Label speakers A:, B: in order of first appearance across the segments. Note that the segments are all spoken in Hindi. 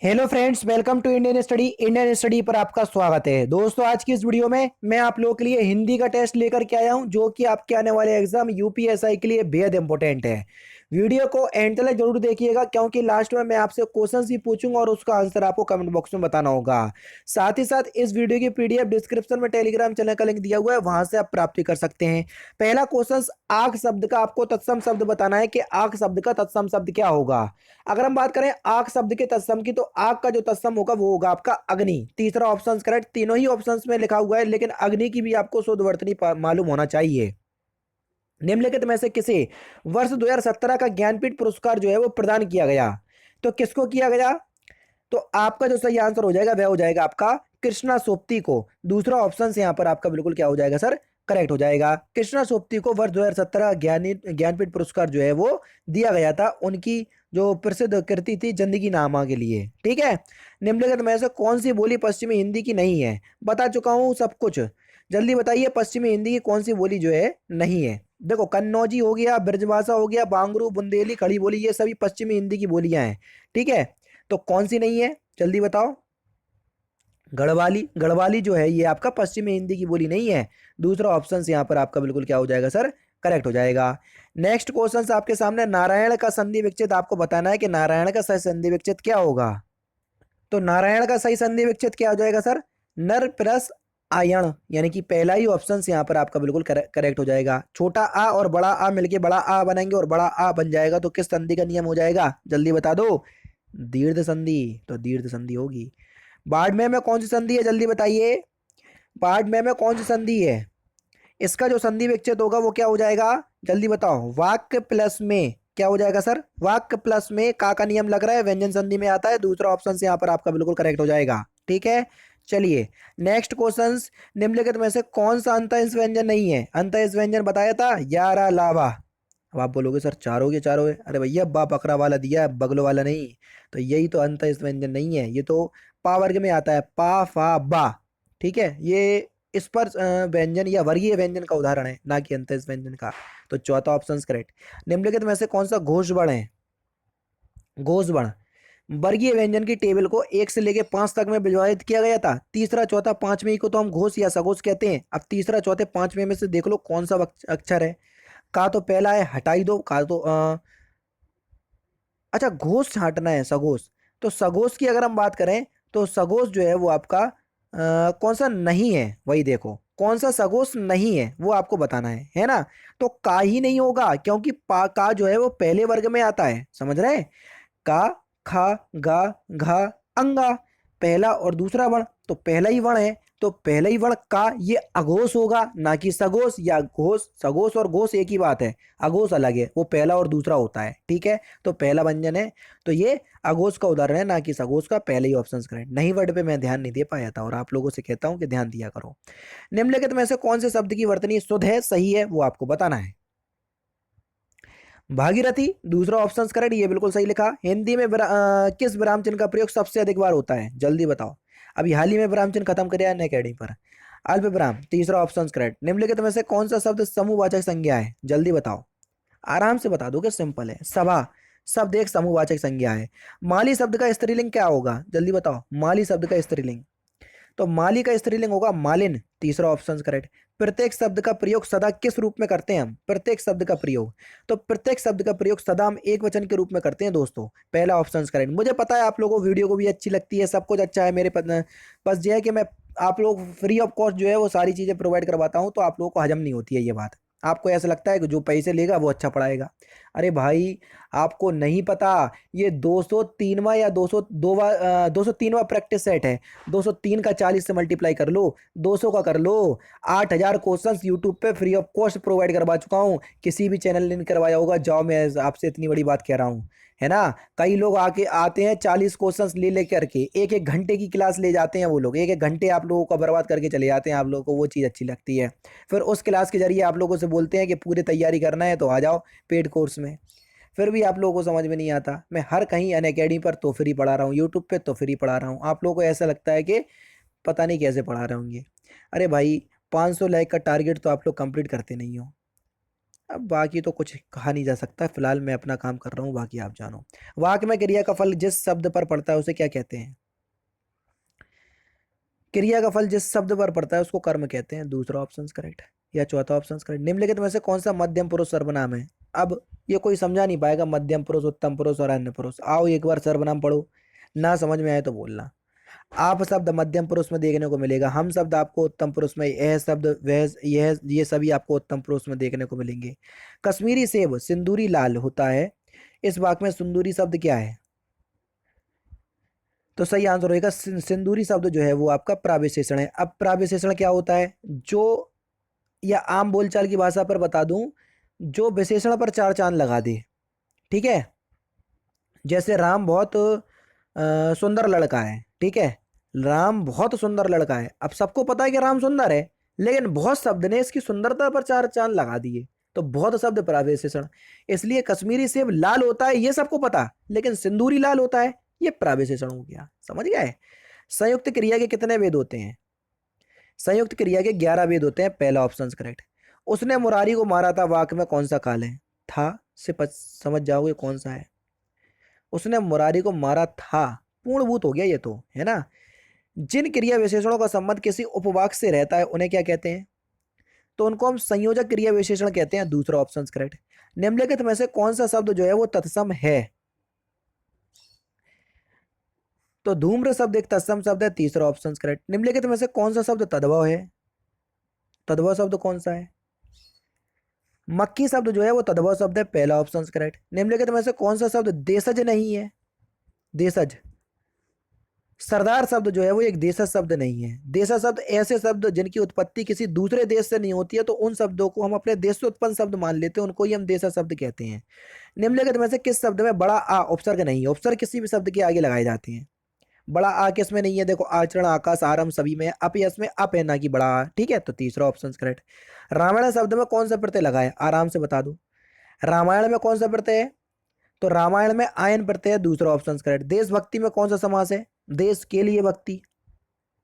A: Hello friends, welcome to Indian study पर आपका स्वागत है। दोस्तों, आज की इस वीडियो में मैं आप लोगों के लिए हिंदी का टेस्ट लेकर के आया हूं, जो कि आपके आने वाले एग्जाम यूपीएसआई के लिए बेहद इंपॉर्टेंट है। वीडियो को एंड तक जरूर देखिएगा, क्योंकि लास्ट में मैं आपसे क्वेश्चंस भी पूछूंगा और उसका आंसर आपको कमेंट बॉक्स में बताना होगा। साथ ही साथ इस वीडियो की पीडीएफ डिस्क्रिप्शन में टेलीग्राम चैनल का लिंक दिया हुआ है, वहां से आप प्राप्ति कर सकते हैं। पहला क्वेश्चन, आग शब्द का आपको तत्सम शब्द बताना है कि आग शब्द का तत्सम शब्द क्या होगा। अगर हम बात करें आग शब्द के तत्सम की, तो आग का जो तत्सम होगा वो होगा आपका अग्नि। तीसरा ऑप्शन करेक्ट। तीनों ही ऑप्शंस में लिखा हुआ है, लेकिन अग्नि की भी आपको शुद्ध वर्तनी मालूम होना चाहिए। निम्नलिखित में से किसे वर्ष 2017 का ज्ञानपीठ पुरस्कार जो है वो प्रदान किया गया? तो किसको किया गया? तो आपका जो सही आंसर हो जाएगा वह हो जाएगा आपका कृष्णा सोप्ती को। दूसरा ऑप्शन से यहाँ पर आपका बिल्कुल क्या हो जाएगा सर? करेक्ट हो जाएगा। कृष्णा सोप्ती को वर्ष 2017 ज्ञानपीठ पुरस्कार जो है वो दिया गया था, उनकी जो प्रसिद्ध कृति थी जिंदगी नामा के लिए। ठीक है। निम्नलिखित में से कौन सी बोली पश्चिमी हिंदी की नहीं है? बता चुका हूं सब कुछ, जल्दी बताइए। पश्चिमी हिंदी की कौन सी बोली जो है नहीं है? देखो, कन्नौजी हो गया, ब्रजभाषा हो गया, बांगरू, बुंदेली, खड़ी बोली, ये सभी पश्चिमी हिंदी की बोलियां हैं। ठीक है। तो कौन सी नहीं है, जल्दी बताओ। गढ़वाली। गढ़वाली जो है ये आपका पश्चिमी हिंदी की बोली नहीं है। दूसरा ऑप्शन यहाँ पर आपका बिल्कुल क्या हो जाएगा सर? करेक्ट हो जाएगा। नेक्स्ट क्वेश्चन आपके सामने, नारायण का संधि विच्छेद आपको बताना है कि नारायण का सही संधि विच्छेद क्या होगा। तो नारायण का सही संधि विच्छेद क्या हो जाएगा सर? नर प्लस आयण, यानी कि पहला ही ऑप्शन यहाँ पर आपका बिल्कुल करेक्ट हो जाएगा। छोटा आ और बड़ा आ मिलके बड़ा आ बनेंगे और बड़ा आ बन जाएगा, तो किस संधि का नियम हो जाएगा? जल्दी बता दो। दीर्घ संधि। तो दीर्घ संधि होगी। बाड़मेर में कौन सी संधि है, जल्दी बताइए। बाड़मेर में कौन सी संधि है? इसका जो संधि विच्छेद होगा वो क्या हो जाएगा? जल्दी बताओ। वाक्य प्लस में क्या हो जाएगा सर? वाक्य प्लस में का नियम लग रहा है, व्यंजन संधि में आता है। दूसरा ऑप्शन से यहाँ पर आपका बिल्कुल करेक्ट हो जाएगा। ठीक है। चलिए, नेक्स्ट क्वेश्चन, निम्नलिखित में से कौन सा अंतःइंस व्यंजन नहीं है? अंतःइंस व्यंजन बताया था यारा लावा। अब आप बोलोगे सर चारों के चारों है। अरे भैया, बा बकरा वाला दिया है, बगलो वाला नहीं। तो यही तो अंतःइंस व्यंजन नहीं है, ये तो पा वर्ग में आता है, पा फा बा। ठीक है। ये इस पर व्यंजन या वर्गीय व्यंजन का उदाहरण है, ना कि अंतःइंस व्यंजन का। तो चौथा ऑप्शन करेक्ट। निम्नलिखित में से कौन सा घोष वर्ण है? घोष वर्ण वर्गीय व्यंजन की टेबल को 1 से लेकर 5 तक में विभाजित किया गया था। तीसरा चौथा पांचवें को तो हम घोष या सघोष कहते हैं। अब तीसरा चौथे पांचवें में से देख लो कौन सा अक्षर है। का तो पहला है, हटाई दो। का तो अच्छा, घोष हटना है, सघोष। तो सघोष की अगर हम बात करें, तो सघोष जो है वो आपका कौन सा नहीं है, वही देखो कौन सा सघोष नहीं है वो आपको बताना है ना। तो का ही नहीं होगा, क्योंकि का जो है वो पहले वर्ग में आता है, समझ रहे हैं। का, खा, गा, घा, अंगा, पहला और दूसरा वर्ण, तो पहला ही वर्ण है, तो पहला ही वर्ण का, ये अघोष होगा, ना कि सघोष या घोष। सघोष और घोष एक ही बात है, अघोष अलग है, वो पहला और दूसरा होता है। ठीक है। तो पहला व्यंजन है, तो ये अघोष का उदाहरण है, ना कि सघोष का। पहले ही ऑप्शन करें। नहीं वर्ड पे मैं ध्यान नहीं दे पाया था, और आप लोगों से कहता हूं कि ध्यान दिया करो। निम्नलिखित में से कौन से शब्द की वर्तनी शुद्ध है, सही है, वो आपको बताना है। भागीरथी। दूसरा ऑप्शन करेक्ट, ये बिल्कुल सही लिखा। हिंदी में किस विराम चिन्ह का प्रयोग सबसे अधिक बार होता है, जल्दी बताओ। अभी हाल ही में विराम चिन्ह खत्म करे अन अकेडमी पर। अल्प विराम। तीसरा ऑप्शन करेक्ट। निम्नलिखित में से कौन सा शब्द समूहवाचक संज्ञा है, जल्दी बताओ। आराम से बता दो कि सिंपल है। सभा शब्द एक समूहवाचक संज्ञा है। माली शब्द का स्त्रीलिंग क्या होगा, जल्दी बताओ। माली शब्द का स्त्रीलिंग, तो माली का स्त्रीलिंग होगा मालिन। तीसरा ऑप्शन करेक्ट। प्रत्येक शब्द का प्रयोग सदा किस रूप में करते हैं हम? प्रत्येक शब्द का प्रयोग, तो प्रत्येक शब्द का प्रयोग सदा हम एक वचन के रूप में करते हैं दोस्तों। पहला ऑप्शन करेक्ट। मुझे पता है आप लोगों को वीडियो को भी अच्छी लगती है, सब कुछ अच्छा है मेरे बस ये है कि मैं आप लोग फ्री ऑफ कॉस्ट जो है वो सारी चीज़ें प्रोवाइड करवाता हूँ, तो आप लोगों को हजम नहीं होती है ये बात। आपको ऐसा लगता है कि जो पैसे लेगा वो अच्छा पढ़ाएगा। अरे भाई, आपको नहीं पता, ये 203वां या 203वां प्रैक्टिस सेट है। 203 का 40 से मल्टीप्लाई कर लो, 200 का कर लो। 8000 क्वेश्चंस यूट्यूब पे फ्री ऑफ कॉस्ट प्रोवाइड करवा चुका हूँ, किसी भी चैनल ने नहीं करवाया होगा। जाओ, मैं आपसे इतनी बड़ी बात कह रहा हूँ, है ना। कई लोग आके आते हैं 40 क्वेश्चंस ले लेकर के, एक एक घंटे की क्लास ले जाते हैं वो लोग, एक एक घंटे आप लोगों को बर्बाद करके चले जाते हैं। आप लोगों को वो चीज़ अच्छी लगती है, फिर उस क्लास के जरिए आप लोगों से बोलते हैं कि पूरी तैयारी करना है तो आ जाओ पेड कोर्स में। फिर भी आप लोगों को समझ में नहीं आता। मैं हर कहीं अनअकैडमी पर तो फ्री पढ़ा रहा हूँ, यूट्यूब पे तो फ्री पढ़ा रहा हूँ। आप लोगों को ऐसा लगता है कि पता नहीं कैसे पढ़ा रहे होंगे। अरे भाई, 500 लाइक का टारगेट तो आप लोग कंप्लीट करते नहीं हो। अब बाकी तो कुछ कहा नहीं जा सकता, फिलहाल मैं अपना काम कर रहा हूँ, बाकी आप जानो। वाक्य में क्रिया का फल जिस शब्द पर पड़ता है उसे क्या कहते हैं? क्रिया का फल जिस शब्द पर पड़ता है उसको कर्म कहते हैं, दूसरा ऑप्शन करेक्ट है, या चौथा ऑप्शन करेक्ट। निम्नलिखित में से कौन सा मध्यम पुरुष सर्वनाम है? अब ये कोई समझा नहीं पाएगा, मध्यम पुरुष, उत्तम पुरुष और अन्य पुरुष। आओ एक बार सर्वनाम पढ़ो, ना समझ में आए तो बोलना। आप शब्द मध्यम पुरुष में देखने को मिलेगा, हम शब्द आपको उत्तम पुरुष में, यह शब्द वह यह ये सभी आपको उत्तम पुरुष में देखने को मिलेंगे। कश्मीरी सेब सिंदूरी लाल होता है, इस वाक्य में सिंदूरी शब्द क्या है? तो सही आंसर होगा सिंदूरी शब्द जो है वो आपका प्राविशेषण है। अब प्राविशेषण क्या होता है? जो, या आम बोलचाल की भाषा पर बता दूं, जो विशेषण पर चार चांद लगा दे। ठीक है, जैसे राम बहुत सुंदर लड़का है, ठीक है, राम बहुत सुंदर लड़का है। अब सबको पता है कि राम सुंदर है, लेकिन बहुत शब्द ने इसकी सुंदरता पर चार चांद लगा दिए, तो बहुत शब्द प्राविशेषण। इसलिए कश्मीरी सेब लाल होता है ये सबको पता, लेकिन सिंदूरी लाल होता है ये प्राविशेषण हो गया। समझ गए? संयुक्त क्रिया के कितने भेद होते हैं? संयुक्त क्रिया के 11 भेद होते हैं, पहला ऑप्शन करेक्ट। उसने मुरारी को मारा था, वाक्य में कौन सा काल है? था से समझ जाओगे कौन सा है। उसने मुरारी को मारा था पूर्णभूत हो गया ये तो, है ना। जिन क्रिया विशेषणों का संबंध किसी उपवाक्य से रहता है उन्हें क्या कहते हैं? तो उनको हम संयोजक क्रिया विशेषण कहते हैं, दूसरा ऑप्शन करेक्ट। निम्नलिखित में से कौन सा शब्द जो है वो तत्सम है? तो धूम्र शब्द एक तत्सम शब्द है, तीसरा ऑप्शन करेक्ट। निम्नलिखित में से कौन सा शब्द तद्भव है? तद्भव शब्द कौन सा है? मक्खी शब्द जो है वो तद्भव शब्द है, पहला ऑप्शन करेक्ट। निम्नलिखित में से कौन सा शब्द देशज नहीं है? देशज, सरदार शब्द जो है वो एक देशज शब्द नहीं है। देशज शब्द ऐसे शब्द जिनकी उत्पत्ति किसी दूसरे देश से नहीं होती है, तो उन शब्दों को हम अपने देश से उत्पन्न शब्द मान लेते हैं, उनको ही हम देशज शब्द कहते हैं। निम्नलिखित में से किस शब्द में बड़ा आ उपसर्ग नहीं है? उपसर्ग किसी भी शब्द के आगे लगाए जाते हैं, बड़ा आ किस में नहीं है? देखो, आचरण, आकाश, आरंभ सभी में है, अपयश में अप है, ना कि बड़ा आ। ठीक है, तो तीसरा ऑप्शन करेक्ट। रामायण शब्द में कौन सा प्रत्यय लगा है? आराम से बता दो, रामायण में कौन सा प्रत्यय है? तो रामायण में आयन प्रत्यय है, दूसरा ऑप्शन करेक्ट। देशभक्ति में कौन सा समास है? देश के लिए भक्ति,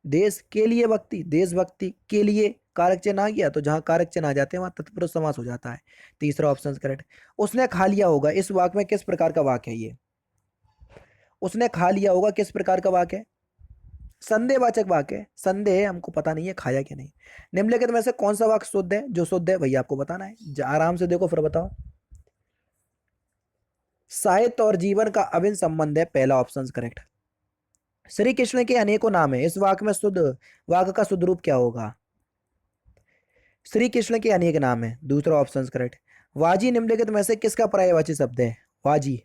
A: देश के लिए भक्ति, देशभक्ति के लिए कारक चिन्ह आ गया, तो जहां कारक चिन्ह आ जाते हैं वहां तत्पुरुष समास हो जाता है, तीसरा ऑप्शन करेक्ट। उसने खा लिया होगा, इस वाक्य में किस प्रकार का वाक्य है ये? उसने खा लिया होगा किस प्रकार का वाक्य है? संदेहवाचक वाक्य है, संदेह है, हमको पता नहीं है खाया कि नहीं। निम्नलिखित में से कौन सा वाक्य शुद्ध है? जो शुद्ध है भैया आपको बताना है, आराम से देखो फिर बताओ। साहित्य और जीवन का अभिन्न संबंध है, पहला ऑप्शन करेक्ट। श्री कृष्ण के अनेकों नाम है, इस वाक्य में शुद्ध वाक्य का शुद्ध रूप क्या होगा? श्री कृष्ण के अनेक नाम है, दूसरा ऑप्शन करेक्ट। वाजी निम्नलिखित में से किसका पर्यायवाची शब्द है? वाजी,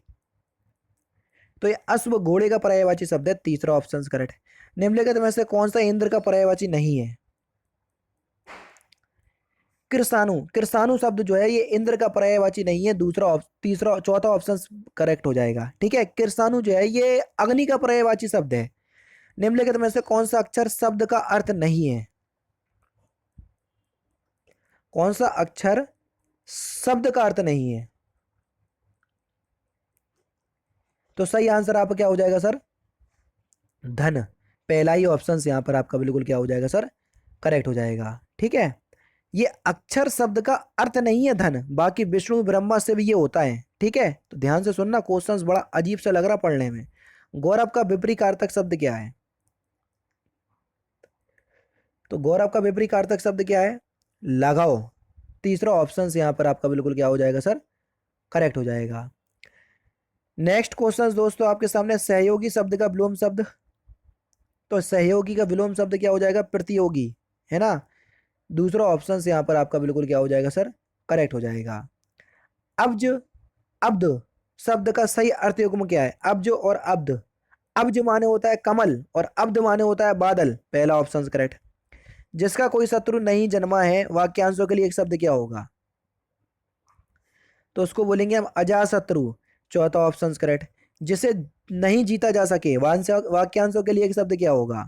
A: तो ये अश्व घोड़े का पर्यायवाची शब्द है, तीसरा ऑप्शन करेक्ट। निम्नलिखित में से कौन सा इंद्र का पर्यायवाची नहीं है? कृषाणु, कृषाणु शब्द जो है ये इंद्र का पर्यायवाची नहीं है, दूसरा तीसरा चौथा ऑप्शन करेक्ट हो जाएगा। ठीक है, कृषाणु जो है ये अग्नि का पर्यायवाची शब्द है। निम्नलिखित में से कौन सा अक्षर शब्द का अर्थ नहीं है? कौन सा अक्षर शब्द का अर्थ नहीं है? तो सही आंसर आपका क्या हो जाएगा सर? धन, पहला ही ऑप्शन यहां पर आपका बिल्कुल क्या हो जाएगा सर? करेक्ट हो जाएगा। ठीक है, ये अक्षर शब्द का अर्थ नहीं है धन, बाकी विष्णु ब्रह्मा से भी ये होता है। ठीक है, तो ध्यान से सुनना, क्वेश्चंस बड़ा अजीब सा लग रहा पढ़ने में। गौरव का विपरीतकारक शब्द क्या है? तो गौरव का विपरीतकारक शब्द क्या है? लगाओ, तीसरा ऑप्शन यहाँ पर आपका बिल्कुल क्या हो जाएगा सर? करेक्ट हो जाएगा। नेक्स्ट क्वेश्चन दोस्तों आपके सामने, सहयोगी शब्द का विलोम शब्द। तो सहयोगी का विलोम शब्द क्या हो जाएगा? प्रतियोगी, है ना। दूसरा ऑप्शन यहाँ पर आपका बिल्कुल क्या हो जाएगा सर? करेक्ट हो जाएगा। अब्ज, अब्द शब्द का सही अर्थ युग्म क्या है? अब्ज और अब्द, अब्ज माने होता है कमल और अब्द माने होता है बादल, पहला ऑप्शन करेक्ट। जिसका कोई शत्रु नहीं जन्मा है, वाक्यांशों के लिए एक शब्द क्या होगा? तो उसको बोलेंगे हम अजाशत्रु, चौथा ऑप्शन करेक्ट। जिसे नहीं जीता जा सके, वाक्यांशों के लिए एक शब्द क्या होगा?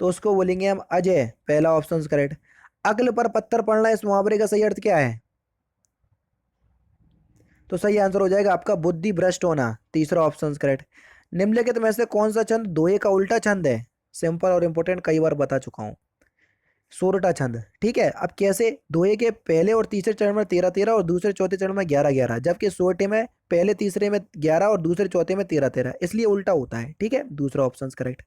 A: तो उसको बोलेंगे हम अजय, पहला ऑप्शन करेक्ट। अक्ल पर पत्थर पड़ना, इस मुहावरे का सही अर्थ क्या है? तो सही आंसर हो जाएगा आपका बुद्धि भ्रष्ट होना, तीसरा ऑप्शन करेक्ट। निम्नलिखित में से कौन सा छंद दोहे का उल्टा छंद है? सिंपल और इंपोर्टेंट, कई बार बता चुका हूं। सोरठा छंद। ठीक है, अब कैसे? दोहे के पहले और तीसरे चरण में 13-13 और दूसरे चौथे चरण में 11-11, जबकि सोरठे में पहले तीसरे में 11 और दूसरे चौथे में 13-13, इसलिए उल्टा होता है। ठीक है, दूसरा ऑप्शन करेक्ट।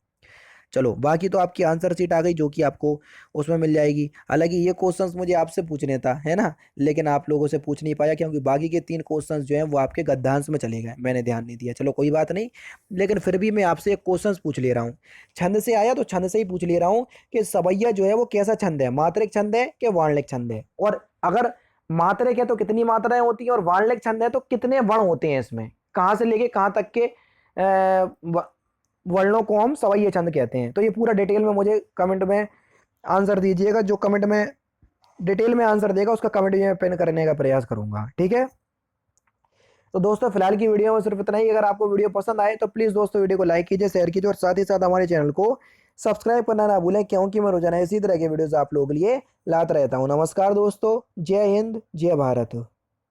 A: चलो, बाकी तो आपकी आंसर शीट आ गई जो कि आपको उसमें मिल जाएगी। हालांकि ये क्वेश्चंस मुझे आपसे पूछने था, है ना, लेकिन आप लोगों से पूछ नहीं पाया क्योंकि बाकी के 3 क्वेश्चंस जो हैं वो आपके गद्यांश में चले गए, मैंने ध्यान नहीं दिया। चलो कोई बात नहीं, लेकिन फिर भी मैं आपसे एक क्वेश्चंस पूछ ले रहा हूँ। छंद से आया तो छंद से ही पूछ ले रहा हूँ कि सवैया जो है वो कैसा छंद है, मात्रिक छंद है कि वार्णिक छंद है? और अगर मात्रिक है तो कितनी मात्राएं होती हैं, और वार्णिक छंद है तो कितने वर्ण होते हैं इसमें, कहाँ से लेके कहाँ तक के वर्णों को हम सवैया छंद कहते हैं? तो ये पूरा डिटेल में मुझे कमेंट में आंसर दीजिएगा। जो कमेंट में डिटेल में आंसर देगा उसका कमेंट में पिन करने का प्रयास करूंगा। ठीक है, तो दोस्तों फिलहाल की वीडियो में सिर्फ इतना ही। अगर आपको वीडियो पसंद आए तो प्लीज़ दोस्तों वीडियो को लाइक कीजिए, शेयर कीजिए और साथ ही साथ हमारे चैनल को सब्सक्राइब करना ना भूलें, क्योंकि मैं रोजाना इसी तरह के वीडियोस आप लोगों के लिए लाता रहता हूँ। नमस्कार दोस्तों, जय हिंद, जय भारत।